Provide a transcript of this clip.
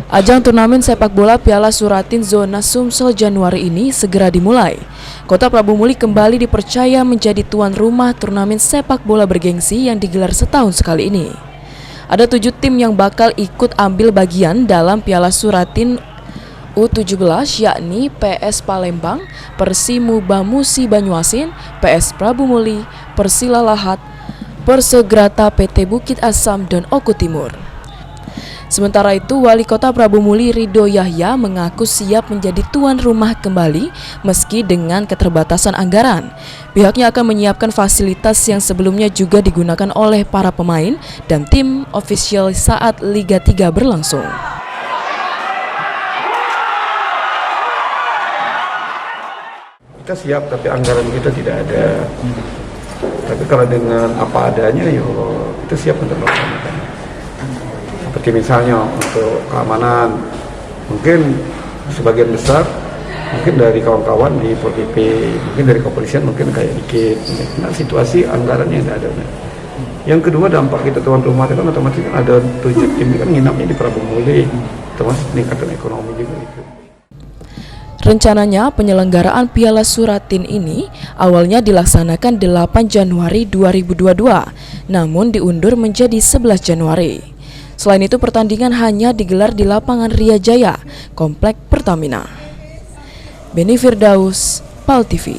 Ajang turnamen sepak bola Piala Suratin Zona Sumsel Januari ini segera dimulai. Kota Prabu Muli kembali dipercaya menjadi tuan rumah turnamen sepak bola bergengsi yang digelar setahun sekali ini. Ada 7 tim yang bakal ikut ambil bagian dalam Piala Suratin U17, yakni PS Palembang, Persimuba Musi Banyuasin, PS Prabu Muli, Persila Lahat, Persegrata PT Bukit Asam, dan Oku Timur. Sementara itu, Wali Kota Prabu Muli Ridho Yahya mengaku siap menjadi tuan rumah kembali meski dengan keterbatasan anggaran. Pihaknya akan menyiapkan fasilitas yang sebelumnya juga digunakan oleh para pemain dan tim ofisial saat Liga 3 berlangsung. Kita siap, tapi anggaran kita tidak ada. Tapi kalau dengan apa adanya, ya kita siap untuk melaksanakan. Seperti misalnya untuk keamanan, mungkin sebagian besar mungkin dari kawan-kawan di Pol PP, mungkin dari kepolisian mungkin kayak dikit. Nah, situasi anggarannya tidak ada. Yang kedua, dampak kita tuan rumah itu kan otomatis kan ada 7 tim kan nginapnya di Prabu Muli, termasuk peningkatan ekonomi juga itu. Rencananya penyelenggaraan Piala Suratin ini awalnya dilaksanakan 8 Januari 2022, namun diundur menjadi 11 Januari. Selain itu, pertandingan hanya digelar di lapangan Ria Jaya, Komplek Pertamina. Beni Firdaus, PAL TV.